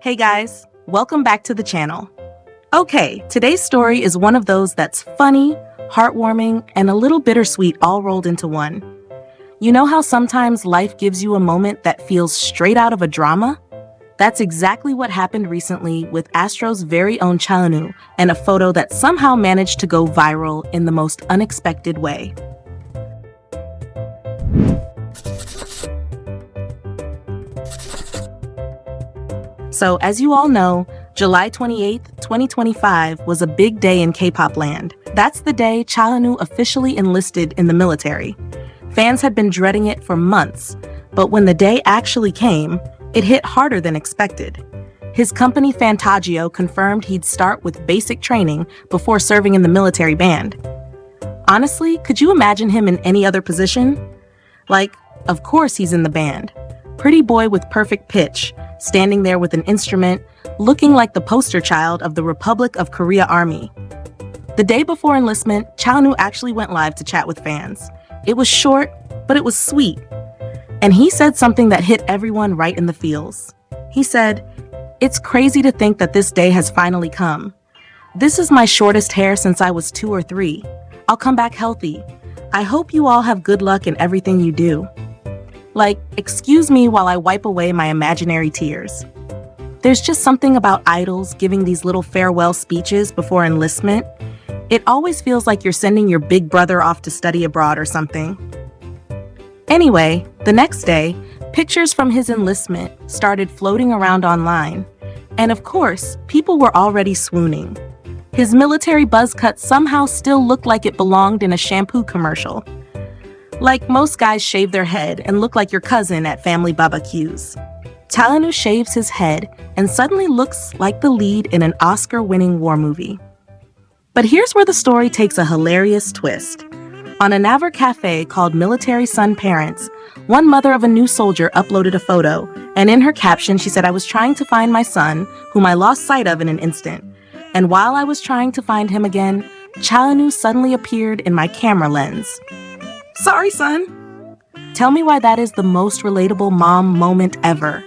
Hey guys, welcome back to the channel. Okay, today's story is one of those that's funny, heartwarming, and a little bittersweet all rolled into one. You know how sometimes life gives you a moment that feels straight out of a drama? That's exactly what happened recently with Astro's very own Eunwoo and a photo that somehow managed to go viral in the most unexpected way. So, as you all know, July 28th, 2025 was a big day in K-pop land. That's the day Eunwoo officially enlisted in the military. Fans had been dreading it for months, but when the day actually came, it hit harder than expected. His company Fantagio confirmed he'd start with basic training before serving in the military band. Honestly, could you imagine him in any other position? Like, of course he's in the band. Pretty boy with perfect pitch, standing there with an instrument, looking like the poster child of the Republic of Korea Army. The day before enlistment, Eunwoo actually went live to chat with fans. It was short, but it was sweet. And he said something that hit everyone right in the feels. He said, "It's crazy to think that this day has finally come. This is my shortest hair since I was 2 or 3. I'll come back healthy. I hope you all have good luck in everything you do." Like, excuse me while I wipe away my imaginary tears. There's just something about idols giving these little farewell speeches before enlistment. It always feels like you're sending your big brother off to study abroad or something. Anyway, the next day, pictures from his enlistment started floating around online. And of course, people were already swooning. His military buzz cut somehow still looked like it belonged in a shampoo commercial. Like most guys shave their head and look like your cousin at family barbecues. Eunwoo shaves his head and suddenly looks like the lead in an Oscar-winning war movie. But here's where the story takes a hilarious twist. On a Naver cafe called Military Son Parents, one mother of a new soldier uploaded a photo, and in her caption she said, "I was trying to find my son, whom I lost sight of in an instant. And while I was trying to find him again, Eunwoo suddenly appeared in my camera lens. Sorry, son." Tell me why that is the most relatable mom moment ever.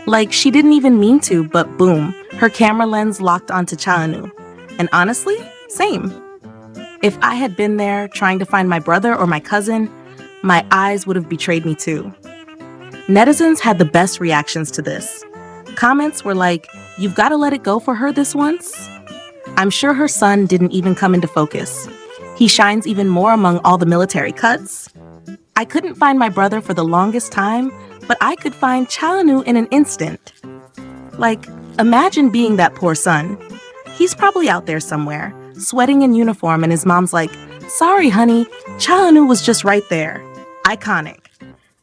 Like, she didn't even mean to, but boom, her camera lens locked onto Eunwoo. And honestly, same. If I had been there trying to find my brother or my cousin, my eyes would have betrayed me too. Netizens had the best reactions to this. Comments were like, "You've got to let it go for her this once." I'm sure her son didn't even come into focus. He shines even more among all the military cuts. "I couldn't find my brother for the longest time, but I could find Eunwoo in an instant." Like, imagine being that poor son. He's probably out there somewhere, sweating in uniform, and his mom's like, "Sorry, honey, Eunwoo was just right there." Iconic.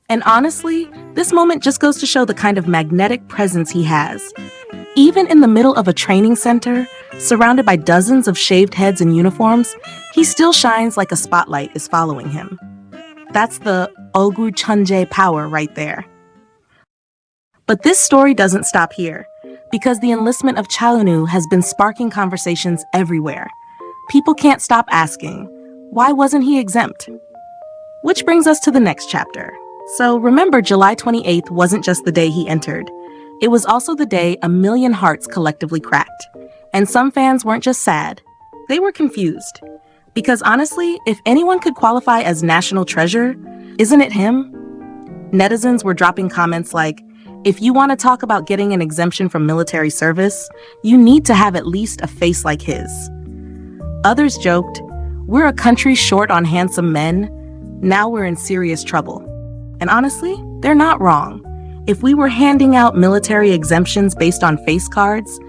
And honestly, this moment just goes to show the kind of magnetic presence he has. Even in the middle of a training center, surrounded by dozens of shaved heads and uniforms, he still shines like a spotlight is following him. That's the 얼굴 천재 power right there. But this story doesn't stop here, because the enlistment of Eunwoo has been sparking conversations everywhere. People can't stop asking, why wasn't he exempt? Which brings us to the next chapter. So remember, July 28th wasn't just the day he entered. It was also the day a million hearts collectively cracked. And some fans weren't just sad, they were confused. Because honestly, if anyone could qualify as national treasure, isn't it him? Netizens were dropping comments like, "If you want to talk about getting an exemption from military service, you need to have at least a face like his." Others joked, "We're a country short on handsome men. Now we're in serious trouble." And honestly, they're not wrong. If we were handing out military exemptions based on face cards,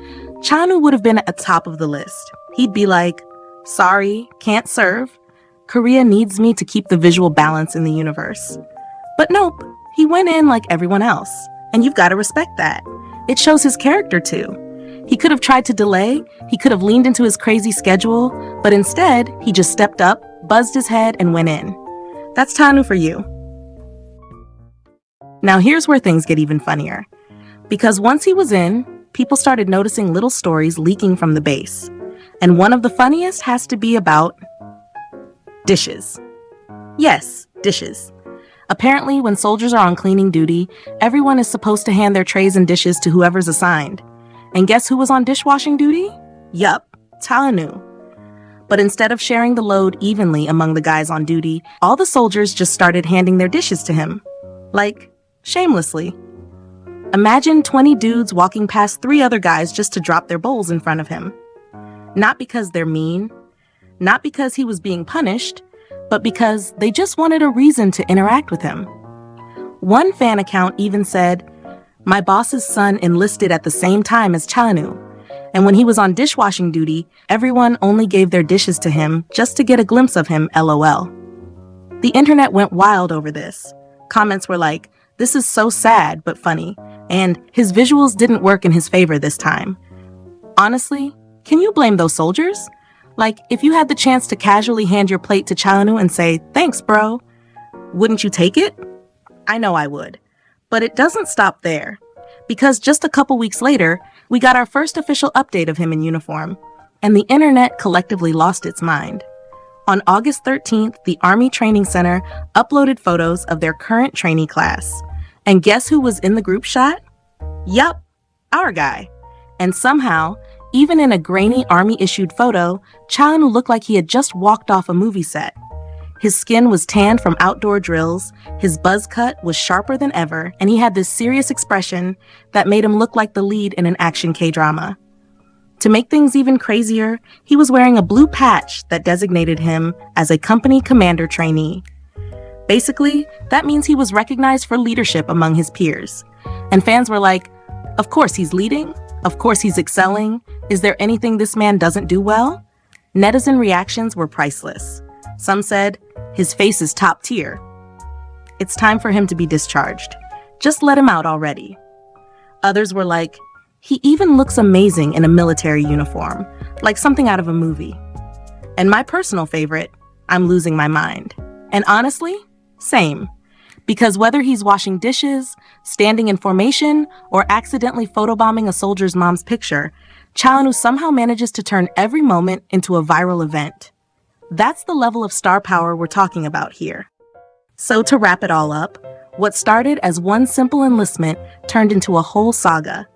Eunwoo would have been at the top of the list. He'd be like, "Sorry, can't serve. Korea needs me to keep the visual balance in the universe." But nope, he went in like everyone else. And you've got to respect that. It shows his character too. He could have tried to delay, he could have leaned into his crazy schedule, but instead, he just stepped up, buzzed his head, and went in. That's Eunwoo for you. Now here's where things get even funnier. Because once he was in, people started noticing little stories leaking from the base. And one of the funniest has to be about dishes. Yes, dishes. Apparently, when soldiers are on cleaning duty, everyone is supposed to hand their trays and dishes to whoever's assigned. And guess who was on dishwashing duty? Yup, Eunwoo. But instead of sharing the load evenly among the guys on duty, all the soldiers just started handing their dishes to him. Like, shamelessly. Imagine 20 dudes walking past 3 other guys just to drop their bowls in front of him. Not because they're mean, not because he was being punished, but because they just wanted a reason to interact with him. One fan account even said, "My boss's son enlisted at the same time as Eunwoo, and when he was on dishwashing duty, everyone only gave their dishes to him just to get a glimpse of him, LOL." The internet went wild over this. Comments were like, "This is so sad but funny," and "His visuals didn't work in his favor this time." Honestly, can you blame those soldiers? Like, if you had the chance to casually hand your plate to Eunwoo and say, "Thanks, bro," wouldn't you take it? I know I would. But it doesn't stop there. Because just a couple weeks later, we got our first official update of him in uniform, and the internet collectively lost its mind. On August 13th, the Army Training Center uploaded photos of their current trainee class. And guess who was in the group shot? Yup, our guy. And somehow, even in a grainy Army-issued photo, Eunwoo looked like he had just walked off a movie set. His skin was tanned from outdoor drills, his buzz cut was sharper than ever, and he had this serious expression that made him look like the lead in an action K-drama. To make things even crazier, he was wearing a blue patch that designated him as a company commander trainee. Basically, that means he was recognized for leadership among his peers. And fans were like, "Of course he's leading, of course he's excelling, is there anything this man doesn't do well?" Netizen reactions were priceless. Some said, "His face is top tier. It's time for him to be discharged. Just let him out already." Others were like, "He even looks amazing in a military uniform, like something out of a movie." And my personal favorite, "I'm losing my mind." And honestly, same. Because whether he's washing dishes, standing in formation, or accidentally photobombing a soldier's mom's picture, Eunwoo somehow manages to turn every moment into a viral event. That's the level of star power we're talking about here. So to wrap it all up, what started as one simple enlistment turned into a whole saga.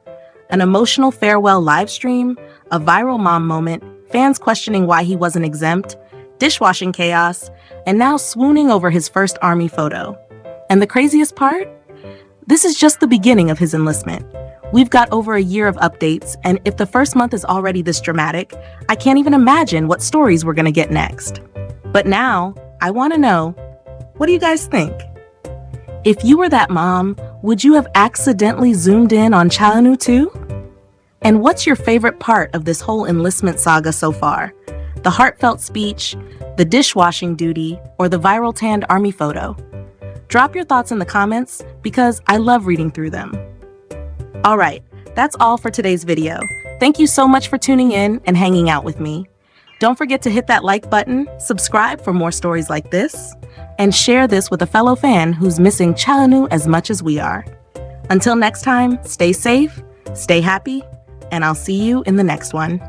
An emotional farewell live stream, a viral mom moment, fans questioning why he wasn't exempt, dishwashing chaos, and now swooning over his first Army photo. And the craziest part? This is just the beginning of his enlistment. We've got over a year of updates, and if the first month is already this dramatic, I can't even imagine what stories we're gonna get next. But now, I wanna know, what do you guys think? If you were that mom, would you have accidentally zoomed in on Eunwoo too? And what's your favorite part of this whole enlistment saga so far? The heartfelt speech, the dishwashing duty, or the viral tanned Army photo? Drop your thoughts in the comments because I love reading through them. All right, that's all for today's video. Thank you so much for tuning in and hanging out with me. Don't forget to hit that like button, subscribe for more stories like this, and share this with a fellow fan who's missing Eunwoo as much as we are. Until next time, stay safe, stay happy, and I'll see you in the next one.